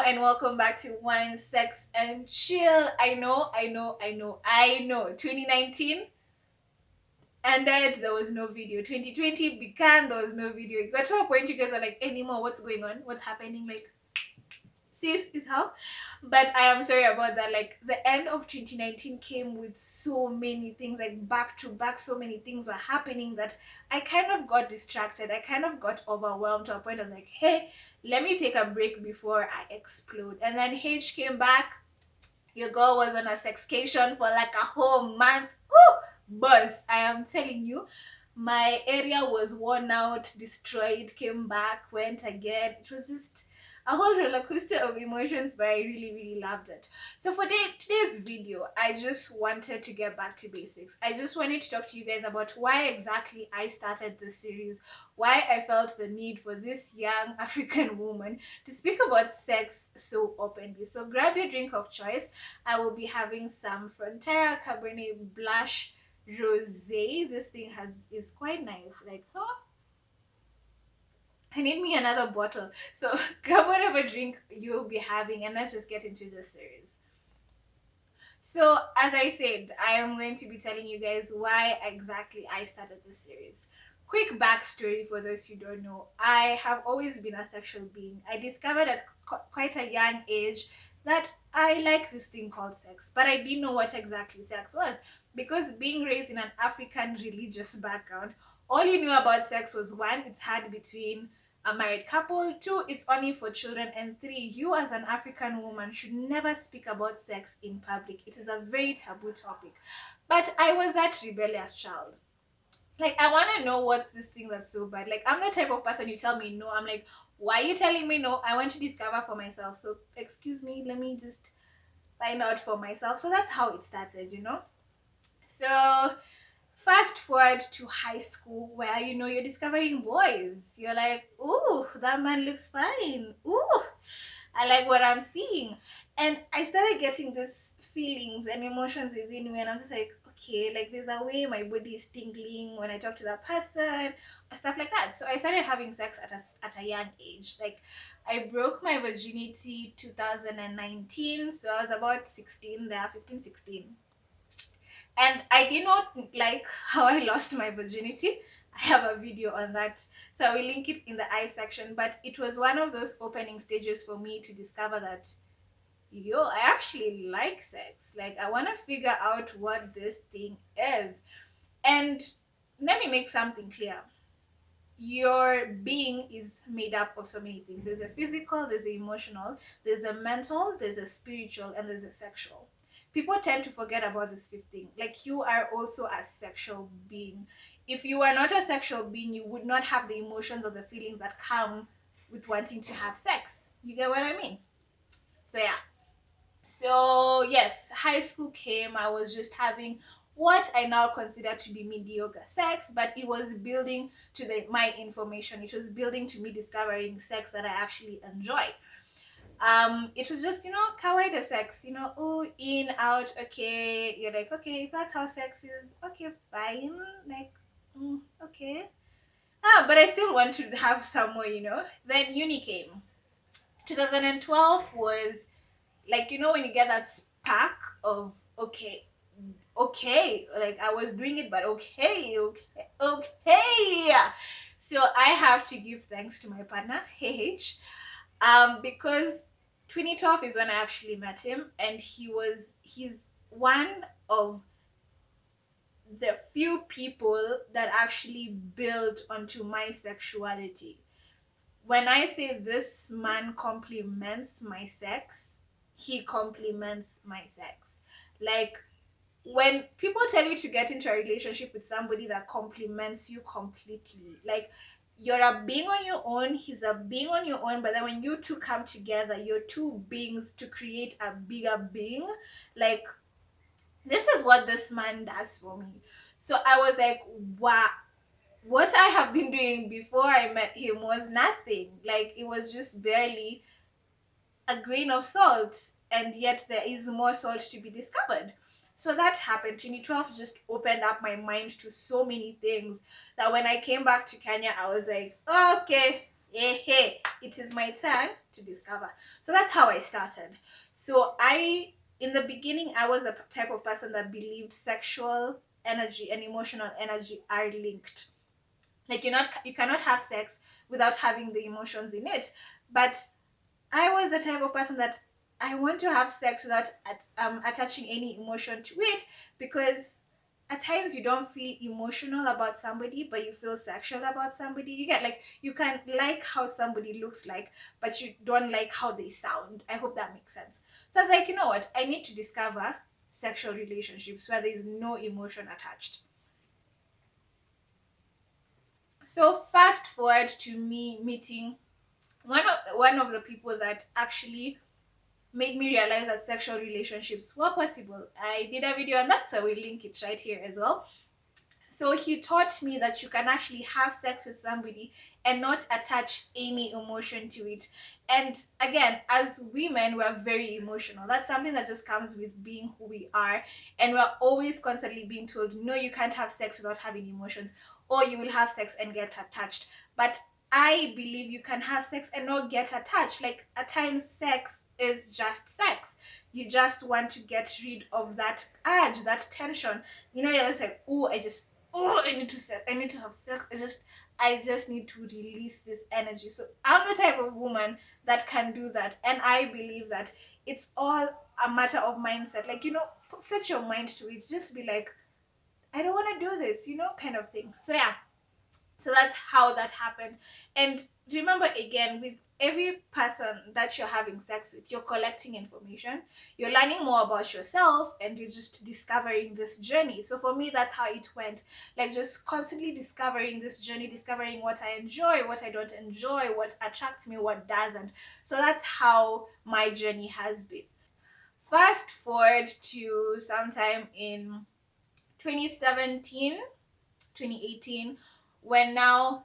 and welcome back to Wine, Sex, and Chill. I know. 2019 ended, there was no video. 2020 began, there was no video. It got to a point you guys were like, anymore, what's going on? What's happening? Like, sis is how. But I am sorry about that. Like, the end of 2019 came with so many things, like back to back, so many things were happening that I kind of got distracted. I kind of got overwhelmed to a point I was like, hey, let me take a break before I explode. And then H came back. Your girl was on a sexcation for like a whole month. Ooh, boss, I am telling you, my area was worn out, destroyed, came back, went again. It was just a whole roller coaster of emotions, but I really, really loved it. So for today's video, I just wanted to get back to basics. I just wanted to talk to you guys about why exactly I started this series, why I felt the need for this young African woman to speak about sex so openly. So grab your drink of choice. I will be having some Frontera Cabernet Blush Rosé. This thing is quite nice. Like, huh? I need me another bottle. So grab whatever drink you'll be having and let's just get into the series. So as I said, I am going to be telling you guys why exactly I started this series. Quick backstory for those who don't know. I have always been a sexual being. I discovered at quite a young age that I like this thing called sex, but I didn't know what exactly sex was because being raised in an African religious background, all you knew about sex was one, it's had between a married couple, two, it's only for children, and three, you as an African woman should never speak about sex in public. It is a very taboo topic. But I was that rebellious child. Like, I want to know what's this thing that's so bad. Like, I'm the type of person, you tell me no, I'm like, why are you telling me no? I want to discover for myself. So excuse me, let me just find out for myself. So that's how it started, you know. So fast forward to high school where you're discovering boys. You're like, ooh, that man looks fine. Ooh, I like what I'm seeing. And I started getting these feelings and emotions within me, and I'm just like, okay, like there's a way my body is tingling when I talk to that person, stuff like that. So I started having sex at a young age. Like, I broke my virginity 2019, so I was about 16 there, 15, 16. And I did not like how I lost my virginity. I have a video on that, so I will link it in the I section. But it was one of those opening stages for me to discover that, yo, I actually like sex. Like, I want to figure out what this thing is. And let me make something clear. Your being is made up of so many things. There's a physical, there's a emotional, there's a mental, there's a spiritual, and there's a sexual. People tend to forget about this fifth thing. Like, you are also a sexual being. If you are not a sexual being, you would not have the emotions or the feelings that come with wanting to have sex. You get what I mean? So yeah. So yes, high school came. I was just having what I now consider to be mediocre sex, but it was building to my information. It was building to me discovering sex that I actually enjoy. It was just, kawaii sex, oh, in, out, okay. You're like, okay, if that's how sex is, okay, fine. Like, okay. But I still want to have some more. Then uni came. 2012 was like, when you get that spark of, okay, like I was doing it, but okay. So I have to give thanks to my partner, H, because 2012 is when I actually met him, and he's one of the few people that actually built onto my sexuality. When I say this man complements my sex, he complements my sex. Like, when people tell you to get into a relationship with somebody that complements you completely, like, you're a being on your own, he's a being on your own, but then when you two come together, you're two beings to create a bigger being. Like, this is what this man does for me. So I was like, wow, what I have been doing before I met him was nothing. Like, it was just barely a grain of salt, and yet there is more salt to be discovered. So that happened. 2012 just opened up my mind to so many things that when I came back to Kenya, I was like, okay, hey, it is my turn to discover. So that's how I started. So in the beginning, I was a type of person that believed sexual energy and emotional energy are linked. Like you cannot have sex without having the emotions in it. But I was the type of person that I want to have sex without attaching any emotion to it, because at times you don't feel emotional about somebody, but you feel sexual about somebody. You get, like, you can like how somebody looks like, but you don't like how they sound. I hope that makes sense. So I was like, you know what? I need to discover sexual relationships where there is no emotion attached. So fast forward to me meeting one of the people that actually made me realize that sexual relationships were possible. I did a video on that, so we'll link it right here as well. So he taught me that you can actually have sex with somebody and not attach any emotion to it. And again, as women, we're very emotional. That's something that just comes with being who we are. And we're always constantly being told, no, you can't have sex without having emotions, or you will have sex and get attached. But I believe you can have sex and not get attached. Like, at times, sex is just sex. You just want to get rid of that urge, that tension. You're just like, I need to sex. I need to have sex. I just need to release this energy. So I'm the type of woman that can do that, and I believe that it's all a matter of mindset. Like, set your mind to it. Just be like, I don't want to do this, kind of thing. So yeah, so that's how that happened. And remember, again, with every person that you're having sex with, you're collecting information, you're learning more about yourself, and you're just discovering this journey. So for me, that's how it went. Like, just constantly discovering this journey, discovering what I enjoy, what I don't enjoy, what attracts me, what doesn't. So that's how my journey has been. Fast forward to sometime in 2017, 2018, when now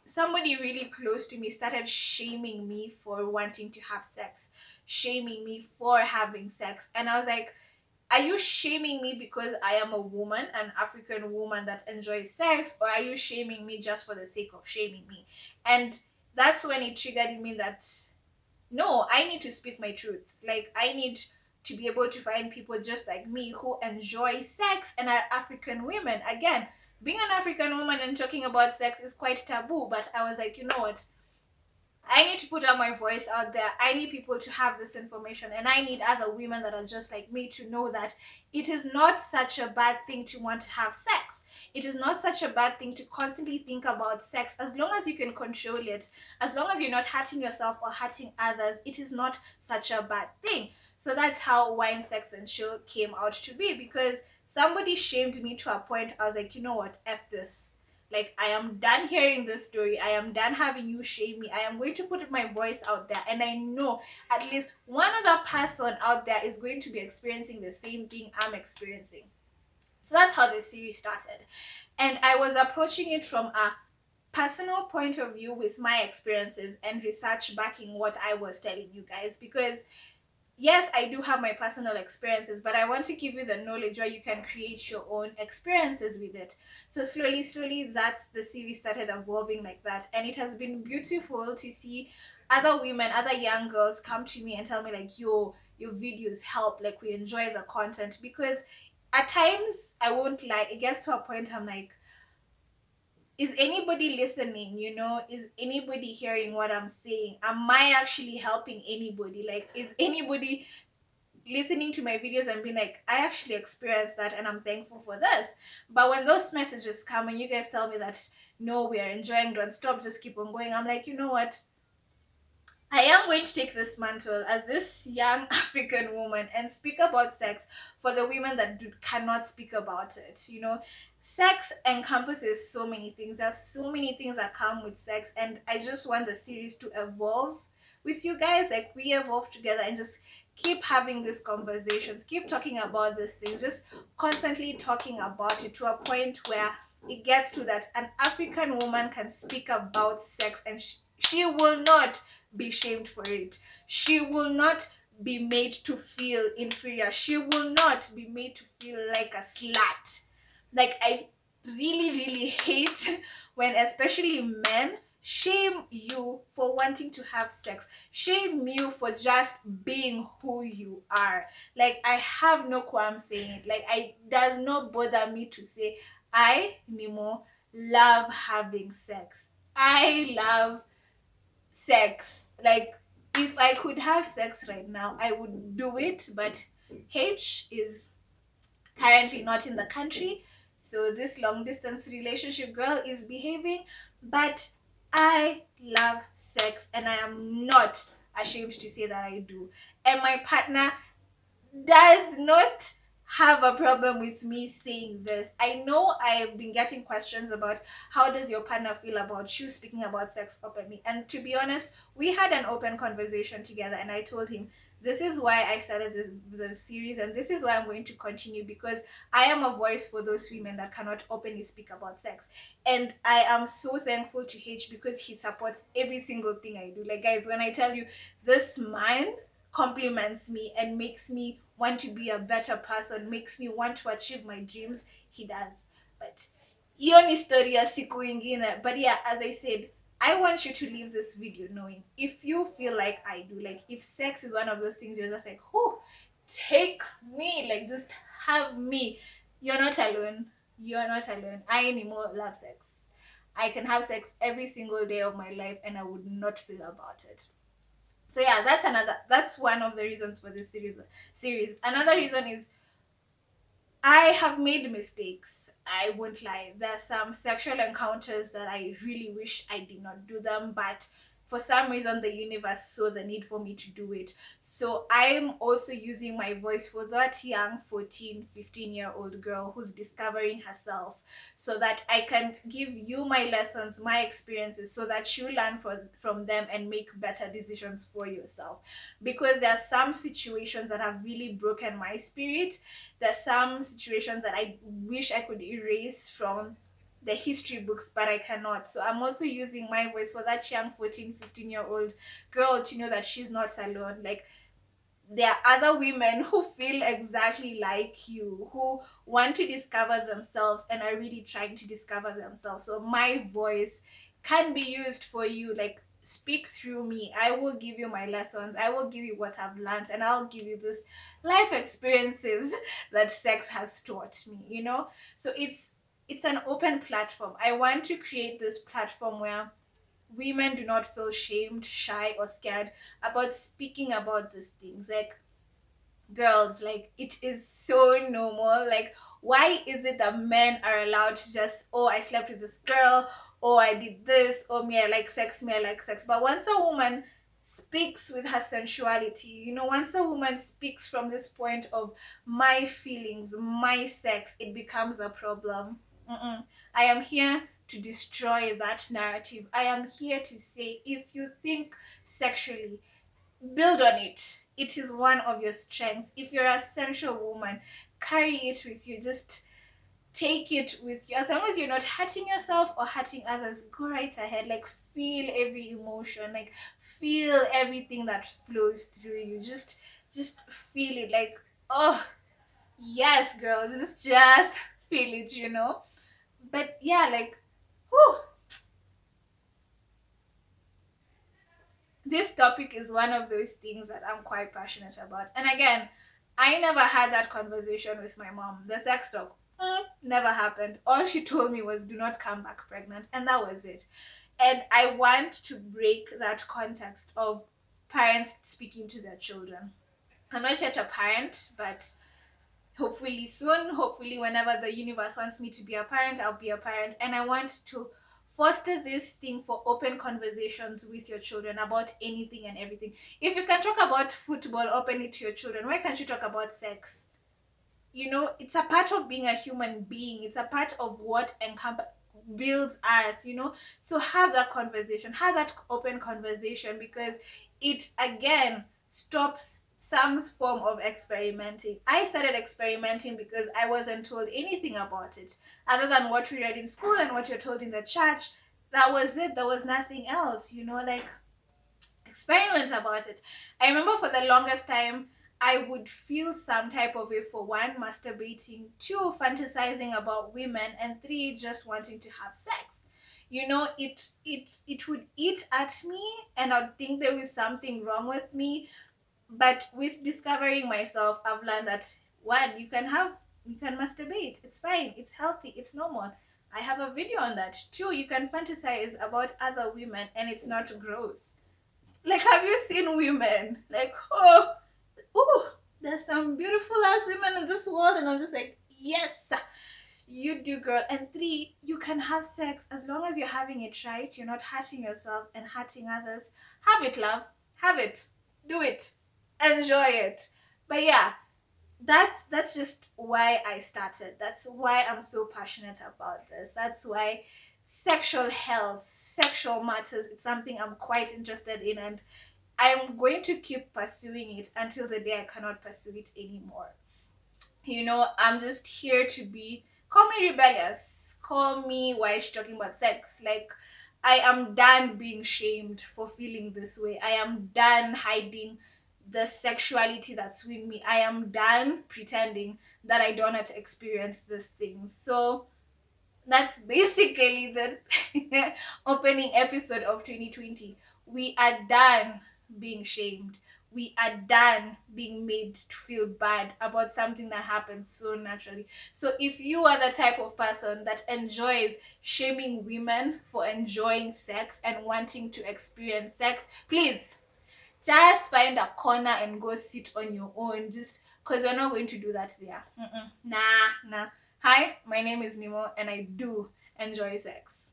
somebody really close to me started shaming me for wanting to have sex, shaming me for having sex. And I was like, are you shaming me because I am a woman, an African woman that enjoys sex, or are you shaming me just for the sake of shaming me? And that's when it triggered in me that, no, I need to speak my truth. Like, I need to be able to find people just like me who enjoy sex and are African women. Again, being an African woman and talking about sex is quite taboo, but I was like, you know what? I need to put out my voice out there. I need people to have this information, and I need other women that are just like me to know that it is not such a bad thing to want to have sex. It is not such a bad thing to constantly think about sex. As long as you can control it, as long as you're not hurting yourself or hurting others, it is not such a bad thing. So that's how Wine, Sex, and Chill came out to be, because somebody shamed me to a point. I was like, you know what? F this. Like, I am done hearing this story. I am done having you shame me. I am going to put my voice out there. And I know at least one other person out there is going to be experiencing the same thing I'm experiencing. So that's how the series started. And I was approaching it from a personal point of view with my experiences and research backing what I was telling you guys, because yes, I do have my personal experiences, but I want to give you the knowledge where you can create your own experiences with it. So slowly, that's the series started evolving like that. And it has been beautiful to see other women, other young girls come to me and tell me like, yo, your videos help, like, we enjoy the content. Because at times, I won't lie, it gets to a point I'm like, is anybody listening? Is anybody hearing what I'm saying? Am I actually helping anybody? Like, is anybody listening to my videos and being like, I actually experienced that and I'm thankful for this? But when those messages come and you guys tell me that, no, we are enjoying, don't stop, just keep on going, I'm like, you know what? I am going to take this mantle as this young African woman and speak about sex for the women that cannot speak about it. Sex encompasses so many things. There's so many things that come with sex, and I just want the series to evolve with you guys. Like, we evolve together and just keep having these conversations, keep talking about these things, just constantly talking about it to a point where it gets to that an African woman can speak about sex and she will not be shamed for it. She will not be made to feel inferior. She will not be made to feel like a slut. Like, I really hate when especially men Shame you for wanting to have sex. Shame you for just being who you are. Like, I have no qualm saying it. Like, I does not bother me to say I, Nemo, love having sex. I love sex. Like, if I could have sex right now, I would do it, but H is currently not in the country, so this long distance relationship girl is behaving. But I love sex, and I am not ashamed to say that I do. And my partner does not have a problem with me saying this. I know I've been getting questions about how does your partner feel about you speaking about sex openly. And to be honest, we had an open conversation together, and I told him this is why I started the series, and this is why I'm going to continue, because I am a voice for those women that cannot openly speak about sex. And I am so thankful to H because he supports every single thing I do. Like, guys, when I tell you, this man compliments me and makes me want to be a better person, makes me want to achieve my dreams, he does. But hiyo ni story ya siku ingine. But yeah, as I said, I want you to leave this video knowing, if you feel like I do, like if sex is one of those things you're just like, oh, take me, like just have me, you're not alone. You're not alone. I anymore love sex. I can have sex every single day of my life and I would not feel about it. So yeah, that's one of the reasons for this series. Another reason is I have made mistakes. I won't lie. There are some sexual encounters that I really wish I did not do them, but for some reason the universe saw the need for me to do it. So I'm also using my voice for that young 14, 15-year-old girl who's discovering herself, so that I can give you my lessons, my experiences, so that you learn from them and make better decisions for yourself. Because there are some situations that have really broken my spirit. There's some situations that I wish I could erase from the history books, but I cannot. So I'm also using my voice for that young 14, 15-year-old girl to know that she's not alone. Like, there are other women who feel exactly like you, who want to discover themselves and are really trying to discover themselves. So my voice can be used for you. Like, speak through me. I will give you my lessons. I will give you what I've learned, and I'll give you this life experiences that sex has taught me, you know? So it's an open platform. I want to create this platform where women do not feel shamed, shy, or scared about speaking about these things. Like, girls, like, it is so normal. Like, why is it that men are allowed to just, oh, I slept with this girl, oh, I did this, oh, me I like sex, me I like sex. But once a woman speaks with her sensuality, you know, once a woman speaks from this point of my feelings, my sex, it becomes a problem. I am here to destroy that narrative. I am here to say, if you think sexually, build on it. It is one of your strengths. If you're a sensual woman, carry it with you. Just take it with you. As long as you're not hurting yourself or hurting others, go right ahead. Like, feel every emotion. Like, feel everything that flows through you. Just feel it. Like, oh yes, girls, just feel it, you know. But yeah, like, whew, this topic is one of those things that I'm quite passionate about. And again, I never had that conversation with my mom. The sex talk never happened. All she told me was, do not come back pregnant. And that was it. And I want to break that context of parents speaking to their children. I'm not yet a parent, but hopefully soon, hopefully whenever the universe wants me to be a parent, I'll be a parent. And I want to foster this thing for open conversations with your children about anything and everything. If you can talk about football openly to your children, why can't you talk about sex? You know, it's a part of being a human being. It's a part of what builds us, you know. So have that conversation, have that open conversation, because it again stops some form of experimenting. I started experimenting because I wasn't told anything about it other than what we read in school and what you're told in the church. That was it. There was nothing else, you know. Like, experiments about it. I remember for the longest time I would feel some type of way, for one, masturbating, two, fantasizing about women, and three, just wanting to have sex. you know, it would eat at me, and I'd think there is something wrong with me. But with discovering myself, I've learned that one, you can masturbate. It's fine. It's healthy. It's normal. I have a video on that. Two, you can fantasize about other women and it's not gross. Like, have you seen women? Like, oh, there's some beautiful ass women in this world, and I'm just like, yes, you do, girl. And three, you can have sex as long as you're having it right. You're not hurting yourself and hurting others. Have it, love. Have it. Do it. Enjoy it. But yeah, that's just why I started. That's why I'm so passionate about this. That's why sexual health, sexual matters, it's something I'm quite interested in, and I'm going to keep pursuing it until the day I cannot pursue it anymore. You know, I'm just here to be, call me rebellious, call me why is she talking about sex. Like, I am done being shamed for feeling this way. I am done hiding the sexuality that's with me. I am done pretending that I do not experience this thing. So that's basically the opening episode of 2020. We are done being shamed. We are done being made to feel bad about something that happens so naturally. So if you are the type of person that enjoys shaming women for enjoying sex and wanting to experience sex, please just find a corner and go sit on your own. Just because we're not going to do that there. Nah. Hi, my name is Nemo, and I do enjoy sex.